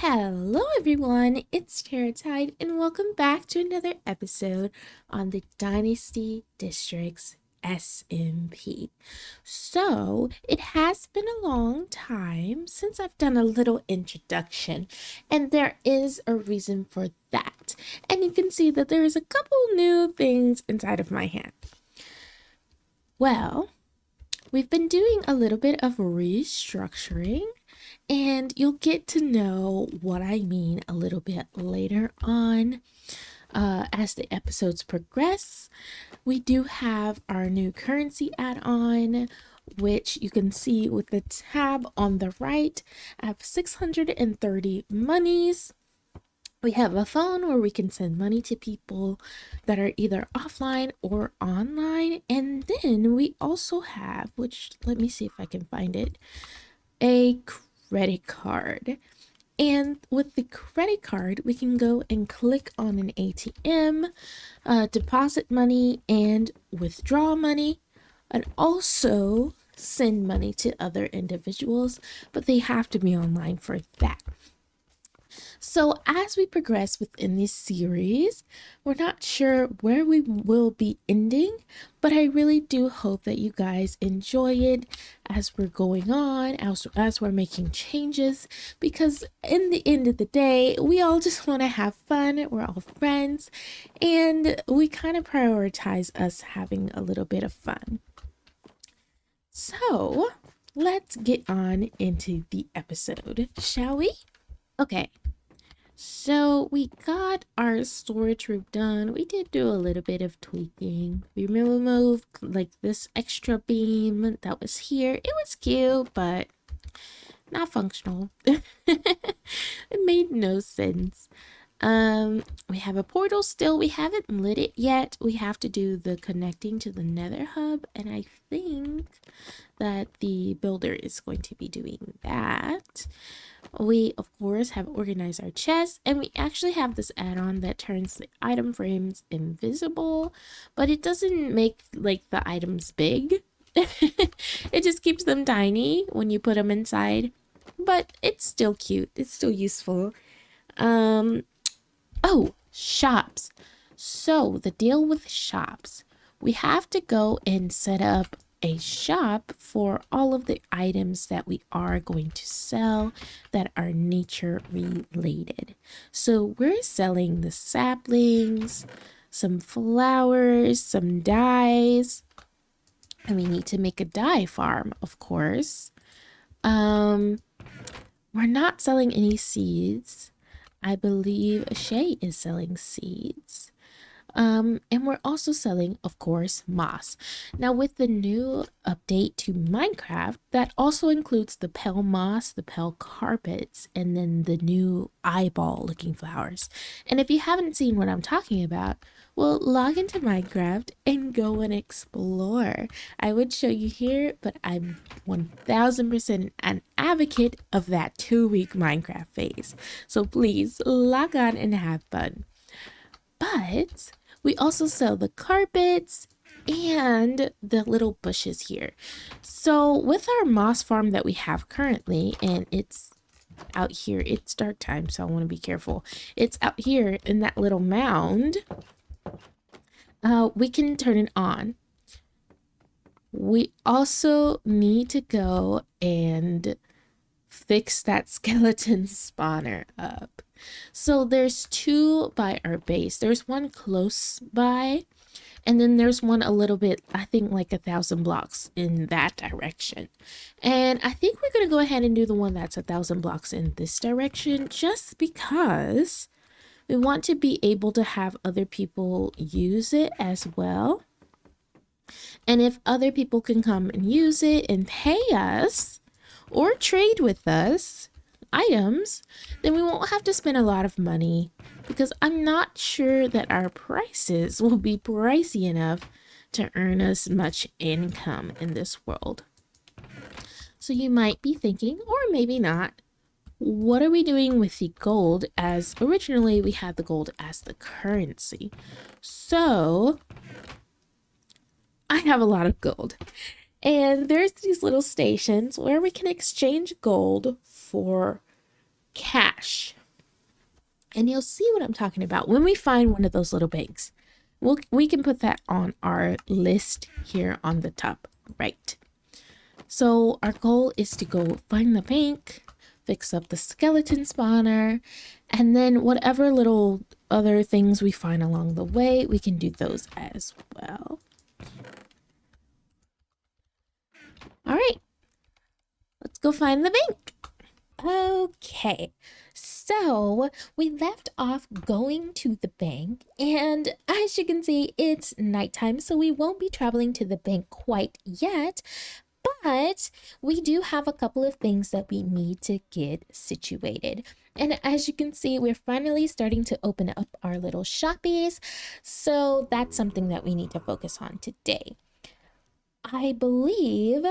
Hello everyone, it's Tide and welcome back to another episode on the Dynasty District's SMP. So, it has been a long time since I've done a little introduction, and there is a reason for that. And you can see that there is a couple new things inside of my hand. Well, we've been doing a little bit of restructuring, and you'll get to know what I mean a little bit later on as the episodes progress. We do have our new currency add-on, which you can see with the tab on the right. I have 630 monies. We have a phone where we can send money to people that are either offline or online. And then we also have, which let me see if I can find it, a credit card. And with the credit card, we can go and click on an ATM, deposit money and withdraw money, and also send money to other individuals, but they have to be online for that. So as we progress within this series, we're not sure where we will be ending, but I really do hope that you guys enjoy it as we're going on, as we're making changes, because in the end of the day, we all just want to have fun. We're all friends, and we kind of prioritize us having a little bit of fun. So let's get on into the episode, shall we? Okay. So we got our storage room done. We did do a little bit of tweaking. We removed like this extra beam that was here. It was cute, but not functional. It made no sense. We have a portal still. We haven't lit it yet. We have to do the connecting to the nether hub, and I think that the builder is going to be doing that. We, of course, have organized our chests, and we actually have this add-on that turns the item frames invisible, but it doesn't make like the items big. It just keeps them tiny when you put them inside, but it's still cute. It's still useful. Oh, shops. So the deal with shops, we have to go and set up a shop for all of the items that we are going to sell that are nature related. So we're selling the saplings, some flowers, some dyes, and we need to make a dye farm, of course. We're not selling any seeds. I believe Shay is selling seeds. And we're also selling, of course, moss. Now, with the new update to Minecraft, that also includes the pale moss, the pale carpets, and then the new eyeball looking flowers. And if you haven't seen what I'm talking about, well, log into Minecraft and go and explore. I would show you here, but I'm 1000% an advocate of that 2-week Minecraft phase. So please log on and have fun. But we also sell the carpets and the little bushes here. So with our moss farm that we have currently, and it's out here, it's dark time, so I want to be careful. It's out here in that little mound. We can turn it on. We also need to go and fix that skeleton spawner up. So there's two by our base. There's one close by, and then there's one a little bit, I think like 1,000 blocks in that direction. And I think we're gonna go ahead and do the one that's 1,000 blocks in this direction, just because we want to be able to have other people use it as well. And if other people can come and use it and pay us or trade with us items, then we won't have to spend a lot of money, because I'm not sure that our prices will be pricey enough to earn us much income in this world. So you might be thinking, or maybe not, what are we doing with the gold, as originally we had the gold as the currency? So I have a lot of gold, and there's these little stations where we can exchange gold for cash. And you'll see what I'm talking about when we find one of those little banks. We can put that on our list here on the top right. So our goal is to go find the bank, fix up the skeleton spawner, and then whatever little other things we find along the way, we can do those as well. All right, let's go find the bank. Okay, so we left off going to the bank, and as you can see, it's nighttime, so we won't be traveling to the bank quite yet, but we do have a couple of things that we need to get situated. And as you can see, we're finally starting to open up our little shoppies, so that's something that we need to focus on today. I believe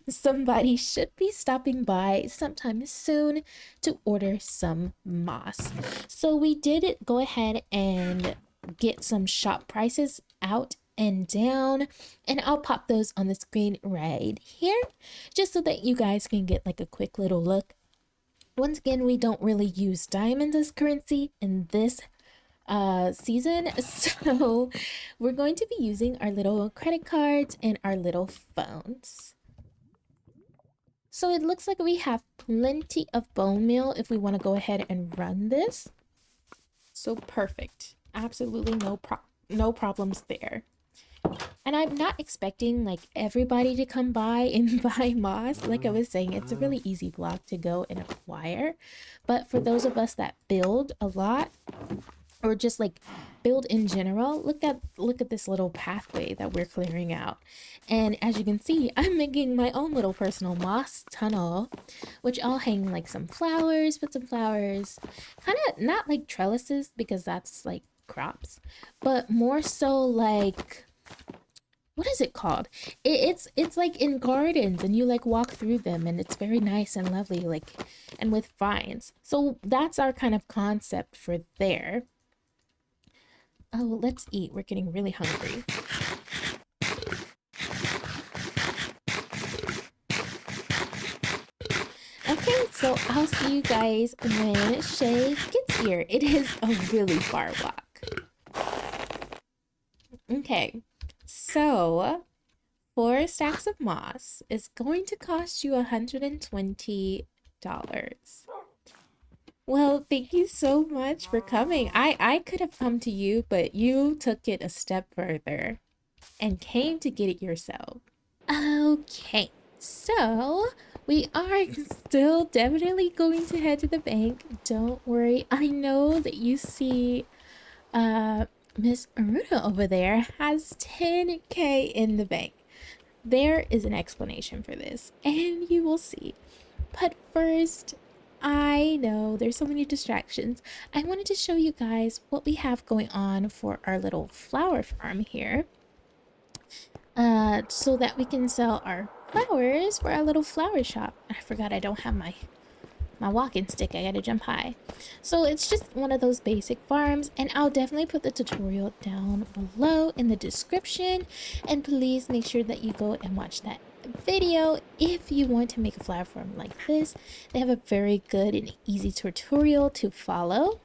somebody should be stopping by sometime soon to order some moss. So we did go ahead and get some shop prices out and down, and I'll pop those on the screen right here just so that you guys can get like a quick little look. Once again, we don't really use diamonds as currency in this season, so we're going to be using our little credit cards and our little phones. So it looks like we have plenty of bone meal if we want to go ahead and run this. So perfect. Absolutely no problems there. And I'm not expecting like everybody to come by and buy moss. Like I was saying, it's a really easy block to go and acquire. But for those of us that build a lot, or just like build in general, look at this little pathway that we're clearing out. And as you can see, I'm making my own little personal moss tunnel, which I'll hang like some flowers, put some flowers, kind of not like trellises because that's like crops, but more so like, what is it called? It's like in gardens, and you like walk through them, and it's very nice and lovely, like, and with vines. So that's our kind of concept for there. Oh, let's eat. We're getting really hungry. Okay, so I'll see you guys when Shay gets here. It is a really far walk. Okay, so 4 stacks of moss is going to cost you $120. Well, thank you so much for coming. I could have come to you, but you took it a step further and came to get it yourself. Okay, so we are still definitely going to head to the bank. Don't worry. I know that you see Miss Aruna over there has 10K in the bank. There is an explanation for this, and you will see. But first, I know there's so many distractions. I wanted to show you guys what we have going on for our little flower farm here. So that we can sell our flowers for our little flower shop. I forgot I don't have my walking stick. I gotta jump high. So it's just one of those basic farms, and I'll definitely put the tutorial down below in the description, and please make sure that you go and watch that video if you want to make a flower farm like this. They have a very good and easy tutorial to follow.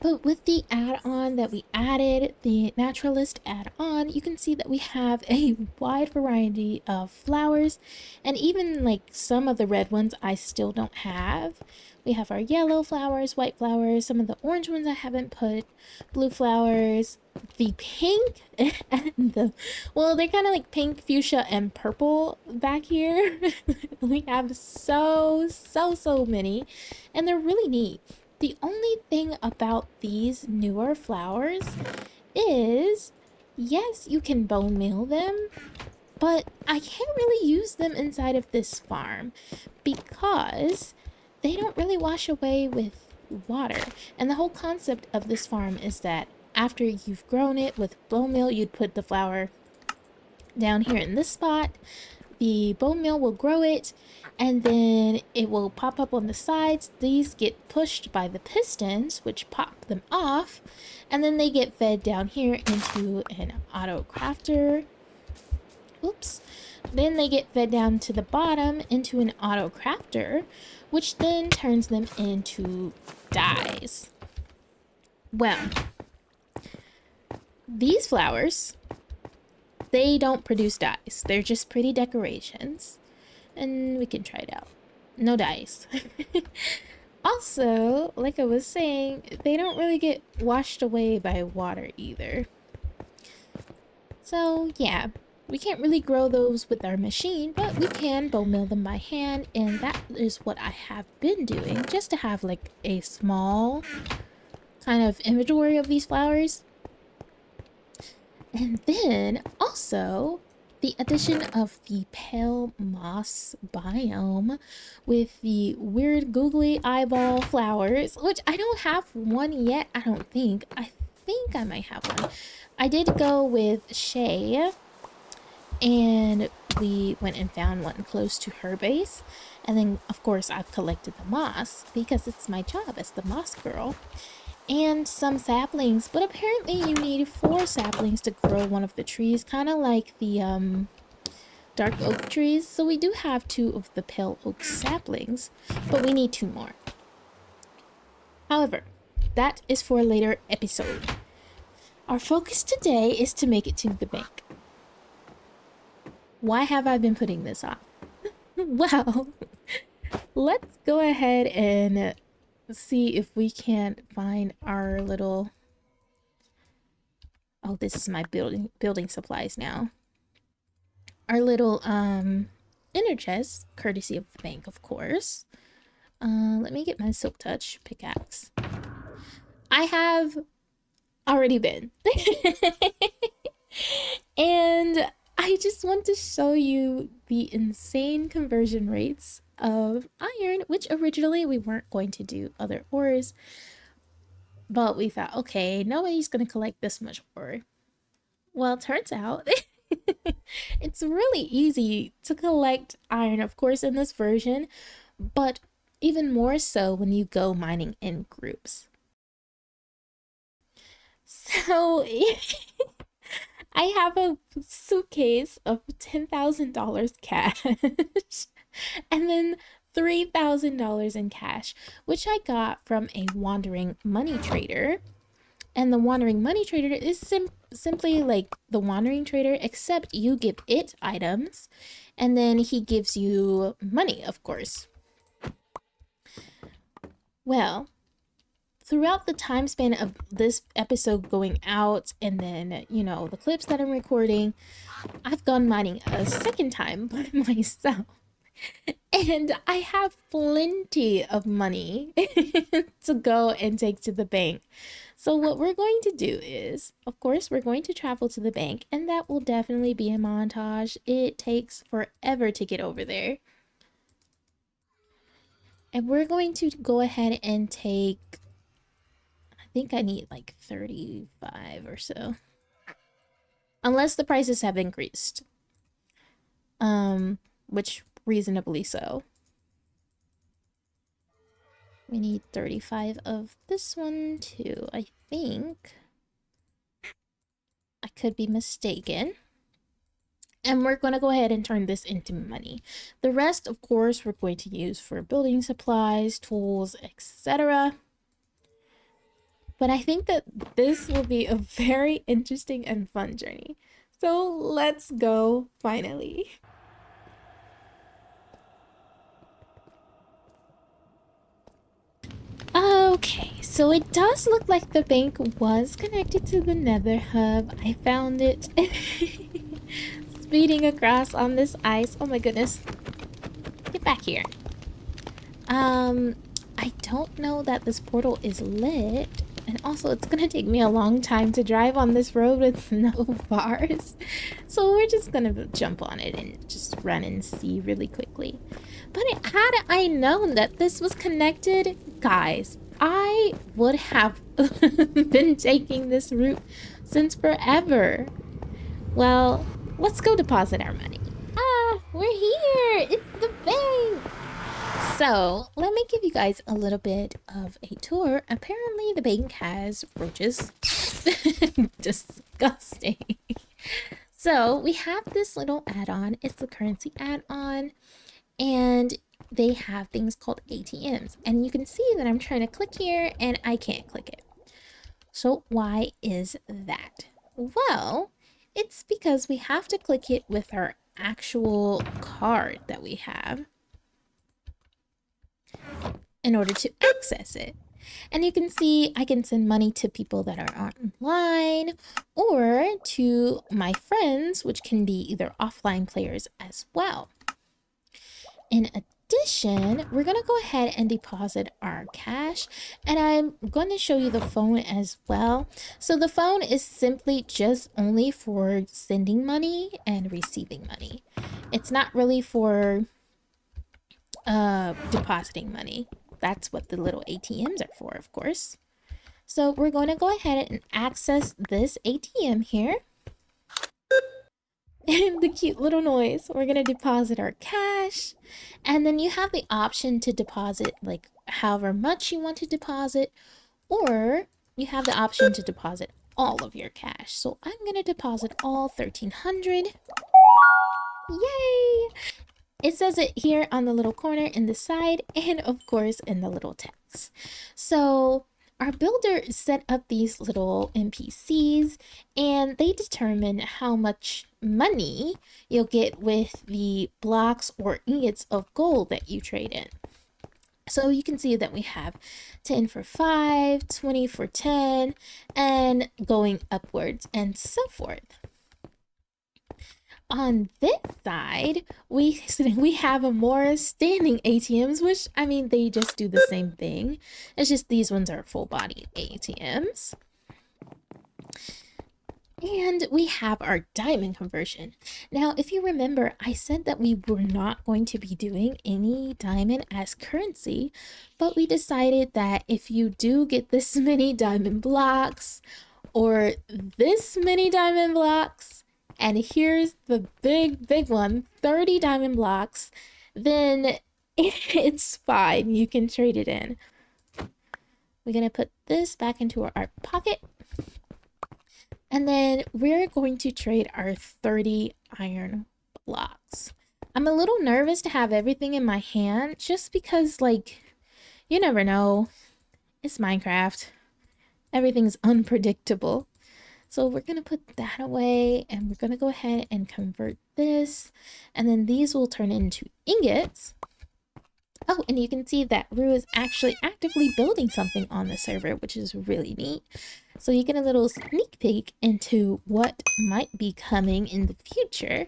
But with the add-on that we added, the naturalist add-on, you can see that we have a wide variety of flowers, and even like some of the red ones I still don't have. We have our yellow flowers, white flowers, some of the orange ones I haven't put, blue flowers, the pink, and the, well, they're kind of like pink, fuchsia, and purple back here. We have so many, and they're really neat. The only thing about these newer flowers is, yes, you can bone meal them, but I can't really use them inside of this farm because they don't really wash away with water. And the whole concept of this farm is that after you've grown it with bone meal, you'd put the flower down here in this spot. The bone meal will grow it, and then it will pop up on the sides. These get pushed by the pistons, which pop them off, and then they get fed down here into an auto crafter. Oops. Then they get fed down to the bottom into an auto crafter, which then turns them into dyes. Well, these flowers, they don't produce dyes. They're just pretty decorations. And we can try it out. No dyes. Also, like I was saying, they don't really get washed away by water either. So yeah, we can't really grow those with our machine, but we can bone meal them by hand, and that is what I have been doing, just to have like a small kind of inventory of these flowers. And then also the addition of the pale moss biome with the weird googly eyeball flowers, which I don't have one yet, I don't think. I think I might have one. I did go with Shay, and we went and found one close to her base. And then, of course, I've collected the moss because it's my job as the moss girl. And some saplings, but apparently you need 4 saplings to grow one of the trees, kind of like the dark oak trees. So we do have 2 of the pale oak saplings, but we need 2 more. However, that is for a later episode. Our focus today is to make it to the bank. Why have I been putting this off? Well, let's go ahead and see if we can't find our little... Oh, this is my building supplies now. Our little inner chest, courtesy of the bank, of course. Let me get my silk touch pickaxe. I have already been. And I just want to show you the insane conversion rates of iron, which originally we weren't going to do other ores, but we thought, okay, nobody's going to collect this much ore. Well, it turns out it's really easy to collect iron, of course, in this version, but even more so when you go mining in groups. So I have a suitcase of $10,000 cash and then $3,000 in cash, which I got from a wandering money trader. And the wandering money trader is simply like the wandering trader, except you give it items and then he gives you money, of course. Well, throughout the time span of this episode going out and then, you know, the clips that I'm recording, I've gone mining a second time by myself. And I have plenty of money to go and take to the bank. So what we're going to do is, of course, we're going to travel to the bank, and that will definitely be a montage. It takes forever to get over there. And we're going to go ahead and take, I think I need like 35 or so. Unless the prices have increased. Which reasonably so. We need 35 of this one too, I think. I could be mistaken. And we're going to go ahead and turn this into money. The rest, of course, we're going to use for building supplies, tools, etc. But I think that this will be a very interesting and fun journey. So let's go, finally. Okay, so it does look like the bank was connected to the Nether hub. I found it speeding across on this ice. Oh my goodness. Get back here. I don't know that this portal is lit. And also, it's gonna take me a long time to drive on this road with no bars. So we're just gonna jump on it and just run and see really quickly. But had I known that this was connected, guys, I would have been taking this route since forever. Well, let's go deposit our money. Ah, we're here! It's the bank! So, let me give you guys a little bit of a tour. Apparently, the bank has roaches. Disgusting. So we have this little add-on. It's the currency add-on, and they have things called ATMs. And you can see that I'm trying to click here and I can't click it. So why is that? Well, it's because we have to click it with our actual card that we have in order to access it. And you can see I can send money to people that are online or to my friends, which can be either offline players as well. In addition, we're going to go ahead and deposit our cash, and I'm going to show you the phone as well. So the phone is simply just only for sending money and receiving money. It's not really for depositing money. That's what the little ATMs are for, of course. So we're going to go ahead and access this ATM here. And the cute little noise. We're going to deposit our cash. And then you have the option to deposit like however much you want to deposit, or you have the option to deposit all of your cash. So I'm going to deposit all 1,300. Yay! It says it here on the little corner in the side, and of course in the little text. So our builder set up these little NPCs, and they determine how much money you'll get with the blocks or ingots of gold that you trade in. So you can see that we have 10 for 5, 20 for 10, and going upwards and so forth. On this side, we have a more standing ATMs, which, I mean, they just do the same thing. It's just these ones are full body ATMs. And we have our diamond conversion. Now, if you remember, I said that we were not going to be doing any diamond as currency, but we decided that if you do get this many diamond blocks or this many diamond blocks, and here's the big one, 30 diamond blocks, then it's fine. You can trade it in. We're going to put this back into our pocket. And then we're going to trade our 30 iron blocks. I'm a little nervous to have everything in my hand just because, like, you never know. It's Minecraft. Everything's unpredictable. So we're going to put that away, and we're going to go ahead and convert this. And then these will turn into ingots. Oh, and you can see that Ru is actually actively building something on the server, which is really neat. So you get a little sneak peek into what might be coming in the future.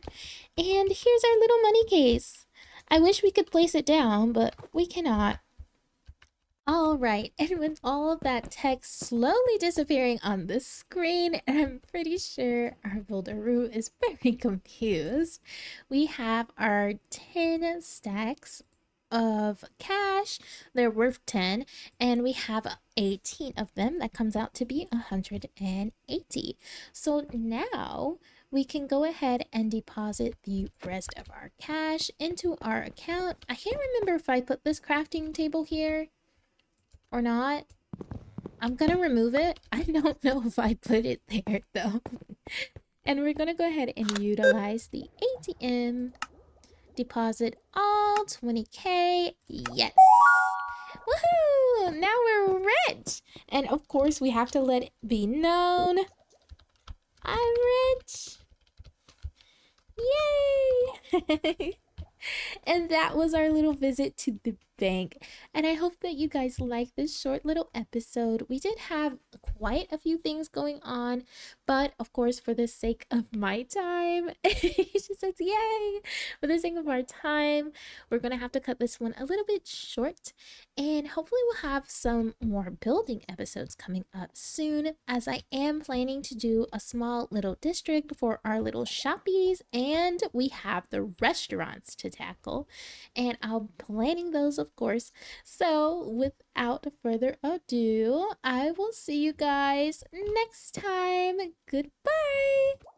And here's our little money case. I wish we could place it down, but we cannot. All right, and with all of that text slowly disappearing on the screen, and I'm pretty sure our builder Ru is very confused, we have our 10 stacks of cash. They're worth 10, and we have 18 of them. That comes out to be 180. So now we can go ahead and deposit the rest of our cash into our account. I can't remember if I put this crafting table here or not. I'm gonna remove it. I don't know if I put it there though. And we're gonna go ahead and utilize the ATM. Deposit all 20k. Yes. Woohoo! Now we're rich. And of course we have to let it be known I'm rich. Yay! And that was our little visit to the bank, and I hope that you guys like this short little episode. We did have quite a few things going on, but of course for the sake of my time she says yay, for the sake of our time, we're gonna have to cut this one a little bit short, and hopefully we'll have some more building episodes coming up soon, as I am planning to do a small little district for our little shoppies, and we have the restaurants to tackle, and I'll be planning those, of course. So without further ado, I will see you guys next time. Goodbye.